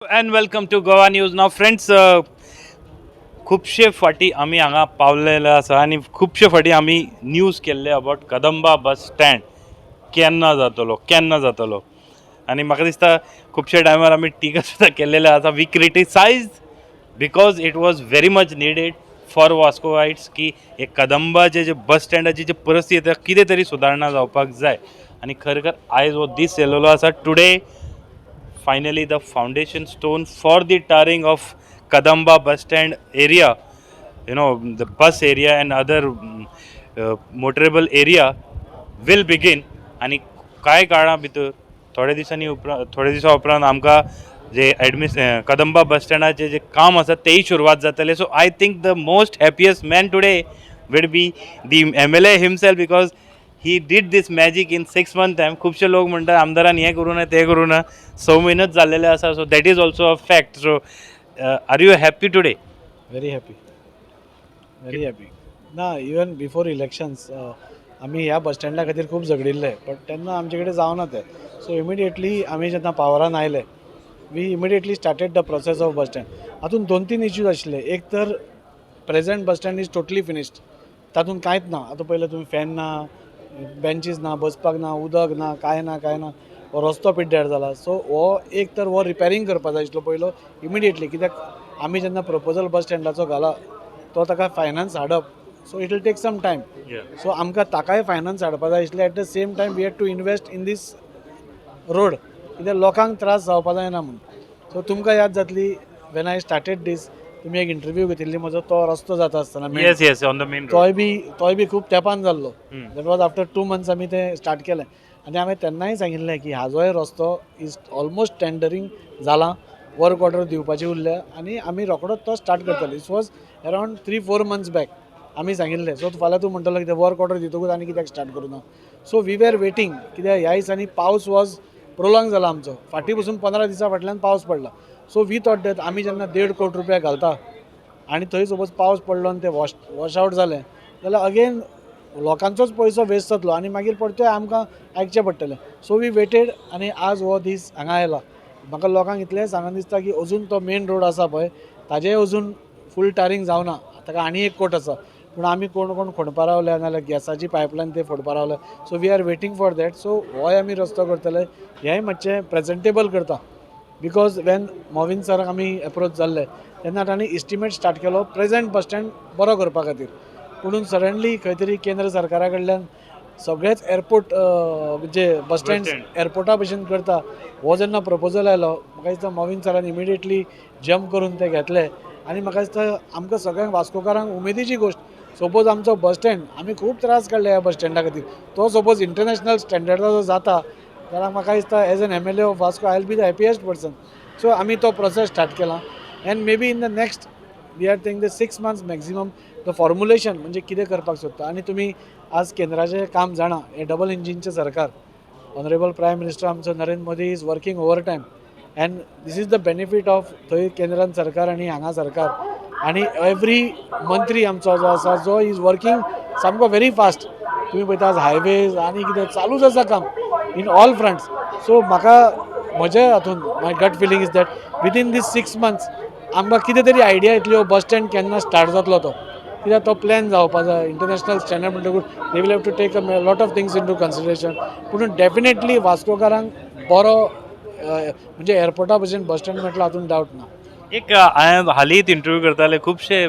and welcome to Goa News. Now, friends, खुबशे फाटी आमी हांगा पावलेले आसा आनी खुबशे फाटी आमी न्यूज केल्ले अबाउट कदंबा बस स्टँड केन्ना जातलो आनी म्हाका दिसता खुबशे टायमार आमी टिका सुद्दां केल्लेले आसा we criticise because it was very much needed for वास्कोवायट्स की एक कदंबाचे जे बस स्टँडाची जी परिस्थिती कितें तरी सुदारणा जावपाक जाय आनी खरेखर आयज हो दीस येयलेलो आसा today finally the foundation stone for the tarring of Kadamba bus stand area, the bus area and other motorable area will begin. आणि काय काळा भितर थोडे दिसा उपरांत आमकां जे कदंबा बस स्टँडाचे जे काम आसा तेही सुरवात जातले. So I think the most happiest man today will be the MLA himself because he did this magic in 6 months time. खुबशे लोक म्हणटात आमदारान हें करूं ना तें करूं ना. 6 म्हयनेच जाल्लेले आसा. So that is also a fact. So are you happy today? Very happy, very happy. ना इवन बिफोर इलेक्शन्स आमी ह्या बस स्टँडा खातीर खूब झगडिल्ले, बट तेन्ना आमचे कडेन जावना तें. सो इमिडिएटली आमी जेन्ना पावरान आयले, we immediately started the process of bus stand. हातूंत 2-3 इश्यूज आशिल्ले. एक तर present bus stand is totally finished, तातूंत कांयच ना. आतां पयलें तुमी फॅन ना, बेंचीस ना, बसपाक ना, उदक ना, कांय ना. हो रस्तो पिड्ड्यार जाला. सो हो एक तर हो रिपेरींग करपा जाय आशिल्लो पयलो इमिडिएटली, कित्याक आमी जेन्ना प्रपोजल बस स्टँडाचो घाला तो ताका फायनान्स हाडप, so it will take some time. So आमकां ताकाय फायनान्स हाडपा जाय आशिल्ले. At the same time we had to invest in this road, कित्याक लोकांक त्रास जावपा जायना म्हणून. सो तुमकां याद जातली वेन आय स्टार्टेड दीस, तुमी एक इंटरव्यू घेतिल्ली म्हजो, तो रस्तो जाता आसतना येस ऑन द मेन तोय बी खूब तेंपान जाल्लो. दॅट वॉज आफ्टर 2 months आमी तें स्टार्ट केलें. आनी हांवें तेन्नाय सांगिल्लें की हाजोय रस्तो इज ऑलमोस्ट टेंडरींग जाला, वर्क ऑर्डर दिवपाची उरल्या आनी आमी रोखडोच तो स्टार्ट करतले. It was around 3-4 months back आमी सांगिल्लें. सो फाल्यां तूं म्हणटलो कितें वर्क ऑर्डर दितकूच आनी कित्याक स्टार्ट करूं ना. सो वी वेर वेटींग, कित्याक ह्या दिसांनी पावस वॉज प्रोलॉंग जाला आमचो. फाटीं पसून 15 दिसां फाटल्यान पावस पडला. सो वी थॉट दॅट आमी जेन्ना 1.5 कोटी रुपया घालता आनी थंय सपोज पावस पडलो आनी तें वॉश आवट जालें जाल्यार अगेन लोकांचोच पयसो वेस्ट जातलो आनी मागीर परतूय आमकां आयकचें पडटलें. सो वी वेटेड आनी आज हो दीस हांगा आयला. म्हाका लोकांक इतलेंय सांगन दिसता की अजून तो मेन रोड आसा पळय ताजेय अजून फूल टारींग जावना. ताका आनी 1 कोट आसा, पूण आमी कोण फोडपा रावल्या नाल्यार गॅसाची पायपलायन ते फोडपा रावल्या. So we are waiting for that. So होय आमी रस्तो करतले. हेंय मातशें प्रेझेंटेबल करता, बिकॉज वेन मोविन सराक आमी एप्रोच जाल्ले तेन्ना तांणी इस्टिमेट स्टार्ट केलो प्रेझेंट बस स्टँड बरो करपा खातीर. पुणून सडनली खंय तरी केंद्र सरकारा कडल्यान सगळेच एअरपोर्ट जे बस स्टँड एअरपोर्टा भशेन करता हो जेन्ना प्रपोजल आयलो, म्हाका दिसता मोविन सरान इमिडिएटली जम्प करून ते घेतले. आनी म्हाका दिसता आमकां सगळ्यांक वास्कोकारांक उमेदीची गोश्ट, सपोज आमचो बस स्टँड आमी खूब त्रास काडले ह्या बस स्टँडा खातीर, तो सपोज इंटरनॅशनल स्टँडर्डाचो जाता जाल्यार म्हाका दिसता as an MLA of Vasco I will be the happiest person. So आमी तो प्रोसेस स्टार्ट केला. And maybe in the next we are think the 6 months maximum the formulation म्हणजे कितें करपाक सोदता. आनी तुमी आज केंद्राचें काम जाणा, हें डबल इंजिनचें सरकार. ऑनरेबल प्रायम मिनिस्टर आमचो Narendra Modi is working over time and this is the benefit of थंय केंद्रान सरकार आनी हांगा सरकार. आनी एवरी मंत्री आमचो जो आसा जो इज वर्कींग सामको व्हेरी फास्ट. तुमी पळयता आज हायवेज आनी कितें चालूच आसा काम इन ऑल फ्रंट्स. सो म्हाका म्हजे हातून my gut feeling is that within this 6 months आमकां कितें तरी आयडिया येतली हो बस स्टँड केन्ना स्टार्ट जातलो तो, कित्याक तो प्लॅन जावपा जाय. इंटरनॅशनल स्टँडर्ड म्हणटकूच they will have to take a lot of things into consideration. पूण डेफिनेटली वास्कोकारांक बरो म्हणजे एअरपोर्टा भशेन बस स्टँड मेळटलो हातून डावट ना. एक हांवें हालींच इंटरव्यू करताले खुबशे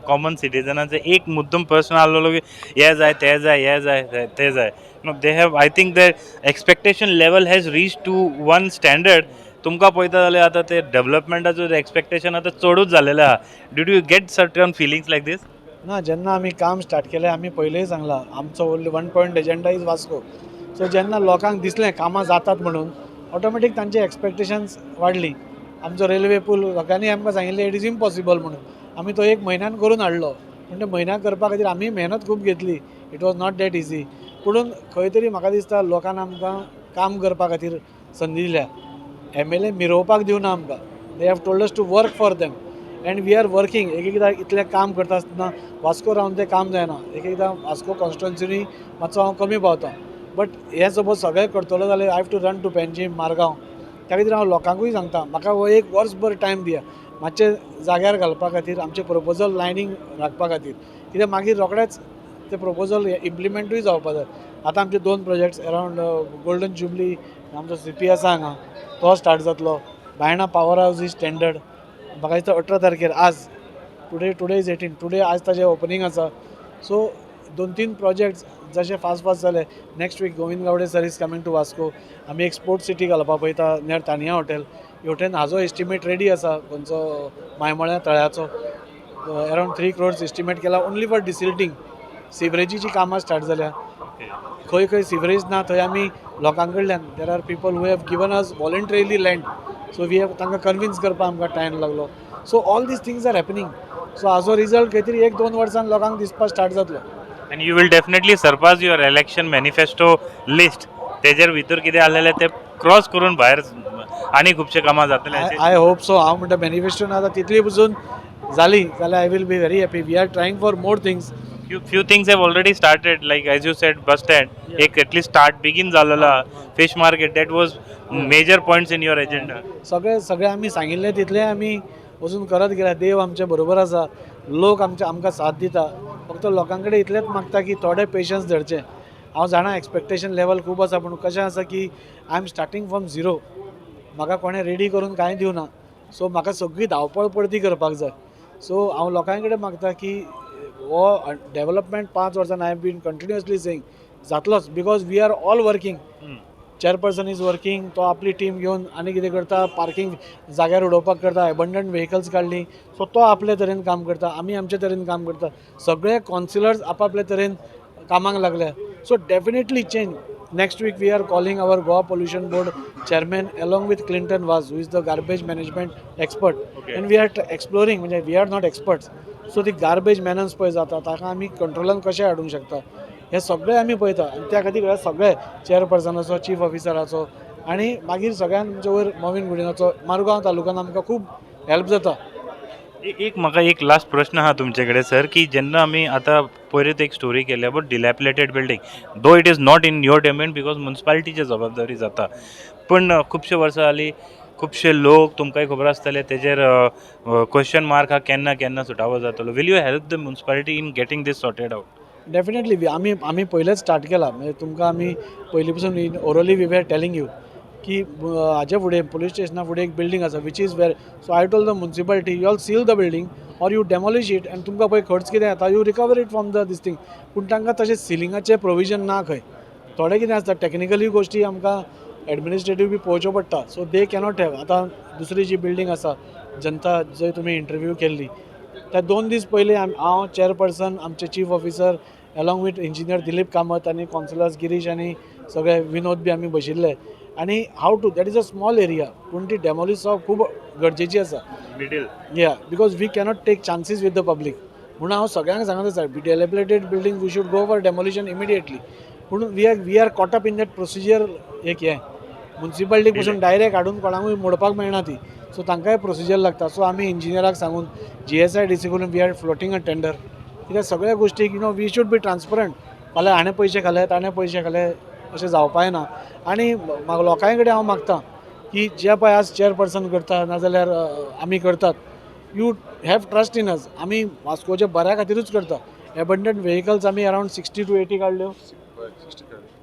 कॉमन सिटिजनाचे एक मुद्दम प्रश्न आसलेलो की हें जाय तें जाय हें जाय तें जाय. They have I think that expectation level has reach to one standard. तुमकां पळयता जाल्यार आतां ते डेव्हलपमेंटाचो एक्सपेक्टेशन आतां चडूच जाल्लेलें आहा. Did you get certain feelings like this? ना, जेन्ना आमी काम स्टार्ट केलें आमी पयलींय सांगलां आमचो only 1 point agenda is Vasco. So जेन्ना लोकांक दिसलें कामां जातात म्हणून ऑटोमॅटीक तांची एक्सपेक्टेशन्स वाडली. आमचो रेल्वे पूल लोकांनी आमकां सांगिल्लें इट इज इम्पॉसिबल म्हणून. आमी तो 1 म्हयन्यान करून हाडलो. पूण ते म्हयन्याक करपा खातीर आमी मेहनत खूब घेतली. It was not that easy. पुणून खंय तरी म्हाका दिसता लोकांन आमकां काम करपा खातीर संदी दिल्या. MLA मिरोवपाक दिवना आमकां. They have told us to work for them and we are working. एकदां इतलें काम करता आसतना वास्को रावन तें काम जायना. एकदां वास्को कॉन्स्टिट्युएन्सीनी मातसो हांव कमी पावता. बट हें सपोज सगळें करतलो जाल्यार I have to run to Panjim, Margao. त्या खातीर हांव लोकांकूय सांगता म्हाका हो एक वर्सभर टायम दिया मातशे जाग्यार घालपा खातीर आमचे प्रपोजल लायनींग राखपा खातीर कित्याक मागीर रोखडेंच ते प्रपोजल इम्प्लिमेंटूय जावपा जाय आतां आमचे 2 प्रोजेक्ट्स अरावंड गोल्डन जुबली आमचो CP आसा हांगा तो स्टार्ट जातलो Baina power house is tendered म्हाका दिसता 18 तारखेर आज टुडे इज 18 टुडे आज ताजें ओपनिंग आसा सो 2-3 प्रोजेक्ट्स जशे फास्ट जाले next week Govind Gawade sir is coming to Vasco आमी एक स्पोर्ट्स सिटी घालपा पळयता नियर तानिया हॉटेल हेवटेन हाजो एस्टिमेट रेडी आसा खंयचो मायमोळ्या तळ्याचो अरावंड 3 crores एस्टिमेट केला ओन्ली फॉर डिसिल्टींग सिवरेजीची कामां स्टार्ट जाल्या खंय खंय सिवरेज ना थंय आमी लोकां कडल्यान there are people who have given us voluntarily land so we have तांकां कन्विन्स करपाक आमकां टायम लागलो so all this things are happening so हाजो रिजल्ट खंय तरी 1-2 वर्सान लोकांक दिसपाक स्टार्ट जातलो and you will definitely surpass your election manifesto list तेजेर भितर कितें आसलेलें ते क्रॉस करून भायर आनी खुबशे कामां जातले आय होप सो हांव म्हणटा मॅनिफेस्टोन आतां तितली पसून जाली जाल्यार I will be very happy we are trying for more things few things have already started, like as you said, bus stand ek at least start begin झालेला fish market, that was major points in your agenda. सगळे आमी सांगिल्ले तितले आमी वचून करत गेल्या देव आमचे बरोबर आसा लोक आमकां साथ दिता फक्त लोकां कडेन इतलेंच मागता की थोडे पेशन्स धरचे हांव जाणा एक्सपेक्टेशन लेवल खूब आसा पूण कशें आसा की I am starting from zero म्हाका कोणें रेडी करून कांय दिवना सो म्हाका सगळी धांवपळ परती करपाक जाय सो हांव लोकां कडेन मागता की हो डेव्हलपमेंट 5 वर्सान आय बीन कंटिन्युअसली सेईंग जातलोच because we are all working chairperson is working तो आपली टीम घेवन आनी कितें करता पार्किंग जाग्यार उडोवपाक करता एबंडंट व्हेकल्स काडली सो तो आपले तरेन काम करता आमी आमचे तरेन काम करता सगळे कॉन्सिलर्स आपापले तरेन कामाक लागल्या so definitely change next week we are calling our Goa pollution board chairman along with Clinton Vaz who is the garbage management expert and we are exploring म्हणजे we are not experts so ती गार्बेज मॅनन्स पळय जाता ताका आमी कंट्रोलान कशें हाडूंक शकता हे सगळे आमी पळयता आनी त्या खातीर सगळे चेअरपर्सनाचो चीफ ऑफिसराचो आनी मागीर सगळ्यान आमच्या वयर मोविन गुडिनाचो मारगांव तालुक्यान आमकां खूब हेल्प जाता एक म्हाका एक लास्ट प्रश्न आहा तुमचे कडेन सर की जेन्ना आमी आतां पयलींच एक स्टोरी केली about dilapidated building though it is not in your domain because म्युन्सिपालिटीची जबाबदारी जाता पूण खुबशे वर्सां जालीं खुबशे लोक तुमकांय खबर आसतले तेजेर क्वेश्चन मार्क हा केन्ना सुटावो जातलो will you help the municipality in getting this sorted out definitely आमी पयलेच स्टार्ट केला म्हणजे तुमकां आमी पयलीं पसून orally we were telling you की हाजे फुडें पुलीस स्टेशना फुडें एक बिल्डींग आसा which is there so I told the municipality you all seal the building or you demolish it आनी तुमकां पळय खर्च कितें येता you recover it from the this thing पूण तांकां तशें सिलिंगाचें प्रोविजन ना खंय थोडे कितें आसता टॅक्निकली गोश्टी आमकां एडमिनिस्ट्रेटीव बी पळोवच्यो पडटा सो दे कॅनॉट हॅव आतां दुसरी जी बिल्डींग आसा जनता जंय तुमी इंटरव्यू केल्ली त्या 2 दीस पयलीं हांव चेअरपर्सन आमचे chief officer along with engineer Dilip Kamat आनी कॉन्सिलर्स गिरीश आनी सगळे विनोद बी आमी बशिल्ले आनी हाव टू that is a small area पूण ती डेमोलिश जावप खूब गरजेची आसा मिडल या because we cannot take chances with the public म्हणून हांव सगळ्यांक सांगत आसा dilapidated building we should go for demolition immediately पूण we are caught up in that procedure एक हें म्युन्सिपालिटी पसून डायरेक्ट हाडून कोणाकूय मोडपाक मेळना ती सो तांकांय प्रोसिजर लागता सो आमी इंजिनियराक सांगून GSIDC कडून we are floating a tender कित्याक सगळ्या गोश्टीक वी शूड बी ट्रान्सपरंट फाल्यां हाणें पयशे खाले ताणें पयशे खाले अशें जावपाक ना आनी लोकां कडेन हांव मागतां की जे पळय आज चेअरपर्सन करता नाजाल्यार आमी करतात you have trust in us आमी वास्कोचे बऱ्या खातीरूच करता एबंडंट व्हेकल्स आमी अरावंड 60 to 80 काडल्यो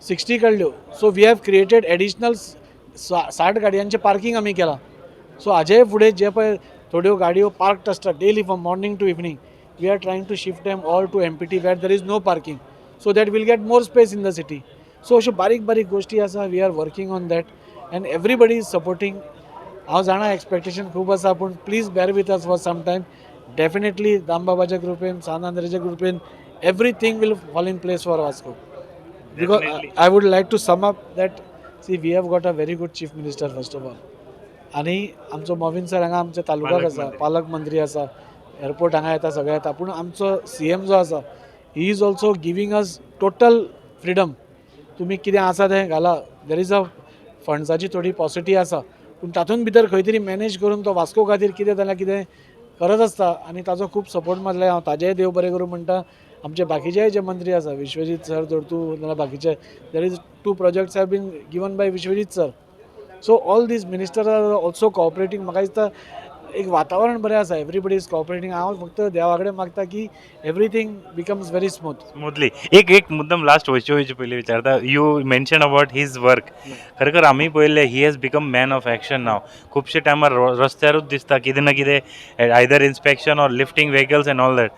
60 काडल्यो so we have created additional 60 गाडयांचें पार्किंग आमी केलां सो हाजे फुडें जे पळय थोड्यो गाडयो पार्क्ड आसता daily from morning to evening we are trying to shift them all to MPT where there is no parking so that will get more space in the city so अश्यो बारीक बारीक गोश्टी आसा we are working on that and everybody is supporting हांव जाणा expectation खूब आसा पूण please bear with us for some time definitely दामबाबाच्या कृपेन सान आंद्रेच्या कृपेन everything will fall in place for Vasco because I would like to sum up that see we have got a very good chief minister first of all आनी आमचो मोविन sir हांगा आमच्या तालुक्याक आसा पालक मंत्री आसा एअरपोर्ट हांगा येता सगळे येता पूण आमचो CM जो आसा he is also giving us total freedom तुमी कितें आसा तें घाला देर इज अ फंड्साची थोडी पॉसिटी आसा पूण तातूंत भितर खंय तरी मॅनेज करून तो वास्को खातीर कितें जाल्यार कितें करत आसता आनी ताजो खूब सपोर्ट मारले हांव ताजेय देव बरें करूं म्हणटा आमचे बाकीचे जे मंत्री आसा विश्वजीत सर धर तूं नाजाल्यार बाकीचे there is 2 projects have been given by Vishwajit sir so all these minister are also cooperating. म्हाका दिसता एक वातावरण बरें आसा, एवरीबडी इज कॉपरेटींग. हांव फक्त देवा कडेन मागता की everything becomes very smooth. Smoothly. एक मुद्दम लास्ट वयचे पयलीं विचारता, you mention about his work. खरेखर आमी पळयल्लें, he has become man of action now. खुबशे टायमार रस्त्यारूच दिसता कितें ना कितें, either inspection or lifting vehicles and all that.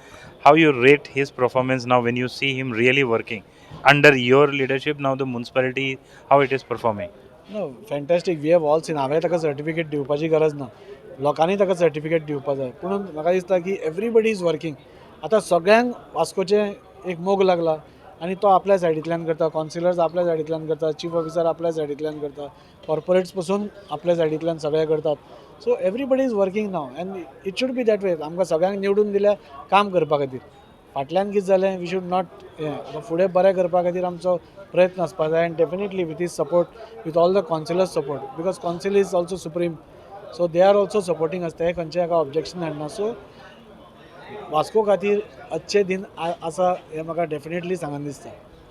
How you rate his performance now when you see him really working under your leadership now the municipality, how it is performing? No, fantastic. We have all scene. हांवें ताका certificate दिवपाची गरज ना, लोकांनी ताका certificate दिवपाक जाय. पूण म्हाका दिसता की एवरीबडी इज वर्किंग. आतां सगळ्यांक वास्कोचे एक मोग लागला आनी तो आपल्या सायडींतल्यान करता. कावन्सिलर्स आपल्या सायडींतल्यान करता, चीफ ऑफिसर आपल्या सायडींतल्यान करता, कॉर्पोरेट्स पसून आपल्या सायडींतल्यान सगळे करतात. So everybody is working now and it should be that way. आमकां सगळ्यांक निवडून दिल्या काम करपा खातीर. फाटल्यान कितें जालें, वी शूड नॉट फुडें बरें करपा खातीर आमचो प्रयत्न आसपा जाय. And definitely with his support, with all the councillors support, because council is also supreme. So they are also supporting us. ते खंयचे हाका ऑब्जेक्शन हाडना. सो वास्को खातीर अच्छे दिन आसा हें म्हाका डेफिनेटली सांगन दिसता.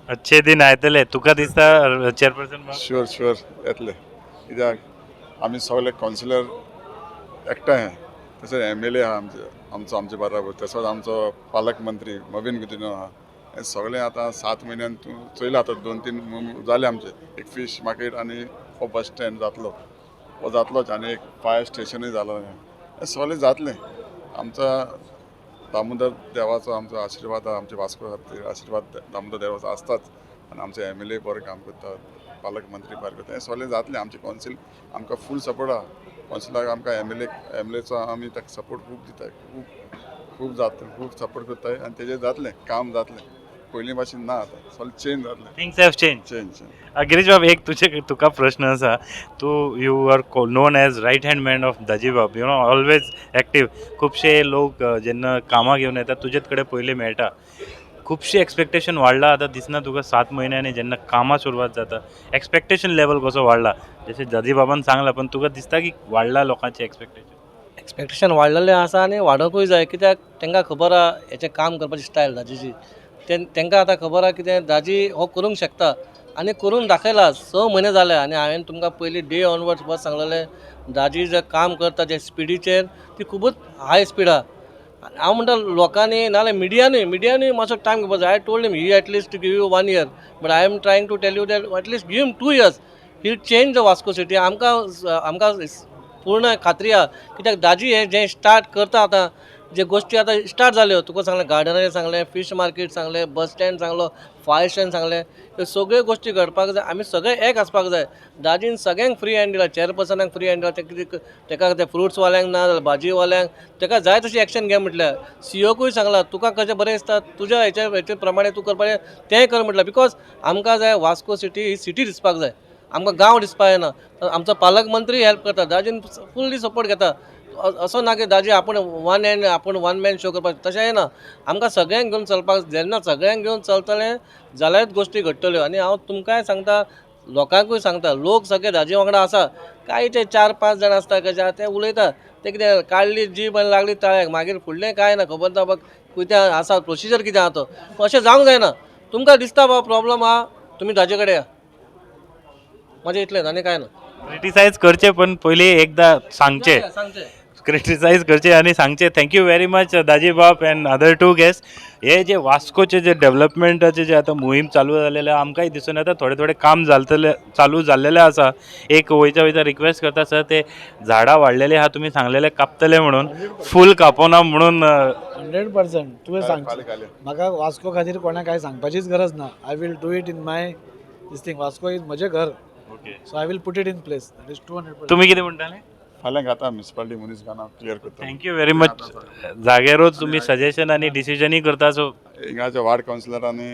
अच्छे दिन आयतले. तुका दिसता चेअरपर्सन? शुअर शुअर येतले. कित्याक आमी सगळे कावन्सिलर एकठांय आहा. तशेंच MLA आहा आमचे बाराबर. तसोच आमचो पालक मंत्री मवीन गुदिनो आहा. हे सगळे आतां 7 म्हयन्यान तूं चोयला आतां 2-3 जाले आमचे. एक फीश मार्केट आनी हो बस स्टँड जातलो. हो जातलोच आनी एक फायर स्टेशनूय जालो. हे सगळें जातलें. आमचा दामोदर देवाचो आमचो आशिर्वाद आहा. आमच्या वास्को खातीर आशिर्वाद दामोदर देवाचो आसताच. आनी आमचे MLA बरें काम करतात, पालक मंत्री बरें करता. हें सगळें जातलें. आमचे कावन्सील आमकां फूल सपोर्ट आहा. कावन्सिलाक आमकां MLAचो आमी ताका सपोर्ट खूब दिताय. खूब जातलें, खूब सपोर्ट करताय आनी तेजेर जातलें काम जातलें. पयलीं भाशेन ना आतां सगळें चेंज जातलें. Things have change. Change Girish बाब, एक तुका प्रश्न आसा. तू you are known as right hand man of Daji बाब. You know, always active. खुबशे लोक जेन्ना कामाक घेवन येता तुजेच कडेन पयले मेळटा. खुबशे एक्सपेक्टेशन वाडला आतां दिसना तुका 7 म्हयन्यांनी जेन्ना कामां सुरवात जाता एक्सपेक्टेशन लेवल कसो वाडला? जशें दाजी बाबान सांगलां, पण तुका दिसता की वाडला लोकांचे एक्सपेक्टेशन? एक्सपेक्टेशन वाडलेलें आसा आनी वाडोवंकूय जाय. कित्याक तांकां खबर आहा हेचें काम करपाची स्टायल दाजीची. तांकां आतां खबर आहा कितें दाजी हो करूंक शकता आनी करून दाखयला. 6 म्हयने जाले आनी हांवें तुमकां पयलीं डे ऑनवर्ड्स बस सांगलेलें दाजी जें काम करता जे स्पिडीचेर ती खूबच हाय स्पीड आहा. हांव म्हणटा लोकांनी नाल्यार मिडियानूय मातसो टायम घेवपाक जाय. I told him he at least give you 1 year, but I am trying to tell you that at least give him 2 years. He change the Vasco city. आमकां पूर्ण खात्री आहा. कित्याक दाजी हे जें स्टार्ट करता आतां, जे गोश्टी आतां स्टार्ट जाल्यो, तुका सांगलें गार्डनाचें सांगलें, फीश मार्केट सांगलें, बस स्टँड सांगलो, फायर स्टँड सांगलें, ह्यो सगळ्यो गोश्टी घडपाक जाय. आमी सगळे एक आसपाक जाय. दाजीन सगळ्यांक फ्री हँड दिला. चेअरपर्सनाक फ्री हँड दिला. ताका ते फ्रुट्सवाल्यांक ना जाल्यार भाजीवाल्यांक ताका जाय तशी एक्शन घे म्हटल्यार. COकूय सांगला तुका कशें बरें दिसता तुज्या हेचे प्रमाणे तूं करपाचें तेंय कर म्हटलें. बिकॉज आमकां जाय वास्को सिटी ही सिटी दिसपाक जाय. आमकां गांव दिसपाक येना. आमचो पालक मंत्री हेल्प करता. दाजीन फुल्ली सपोर्ट घेता. असो ना की दाजी आपूण वन मॅन शो करपाक, तशें येना. आमकां सगळ्यांक घेवन चलपाक. जेन्ना सगळ्यांक घेवन चलतलें जाल्यारच गोश्टी घडटल्यो. आनी हांव तुमकांय सांगता, लोकांकूय सांगता, लोक सगळे दाजी वांगडा आसा. कांय ते 4-5 जाण आसता कशे ते उलयता. ते कितें काडली जीब आनी लागली ताळ्याक, मागीर फुडलें कांय ना. खबर ना बाबा कितें आसा, प्रोसिजर कितें आहा तो. अशें जावंक जायना. तुमकां दिसता बाबा प्रॉब्लम आहा, तुमी दाजे कडेन या. म्हणजे इतलेंच आनी कांय ना. क्रिटिसायज करचे, पण पयलीं एकदां सांगचे. क्रिटिसायज करचे आणि सांगचे. थँक्यू व्हेरी मच दाजी बाब अँड अदर 2 गेस्ट. हे जे वास्कोचे जे डेव्हलपमेंटाचे जे आता मोहीम चालू झालेले आमकांय दिसून येता थोडे काम चालू जाल्लेले आसा. एक वयता रिक्वेस्ट करता सर, ते झाडां वाडलेले आहा तुमी सांगलेले कापतले म्हणून, फूल कापोना म्हणून. 100% तुवें सांग. खाली म्हाका वास्को खातीर कोणाक कांय सांगपाचीच गरज ना. I will do it in my this thing. Vasco is म्हजें घर. So I will put it in place. That is 200%. तुम्ही कितें म्हणटाले? फाल्यां घाता म्युनिसिपालिटी मनीस घालना क्लियर करता. Thank you very much. जाग्यारूच तुम्ही सजेशन आणि डिसिजनय करता. सो हिंगाच्या वार्ड कावन्सिलरांनी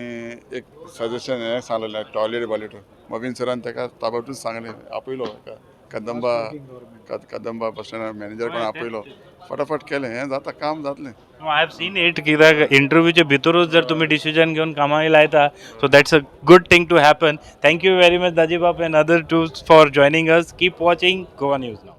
एक सजेशन हें सांगलेलें टॉयलेट मवीन सरान ताका ताबडतोब सांगलें, आपयलो कदंबा बस स्टँड मॅनेजर कोण आपयलो. फटाफट केलें. हें जाता, काम जातलें. I have seen it. कित्याक इंटरव्यूचे भितरूच जर तुम्ही डिसिजन घेऊन कामाक लायता, so that's a good thing to happen. Thank you very much Daji बाब and other 2 for joining us. Keep watching Goa news now.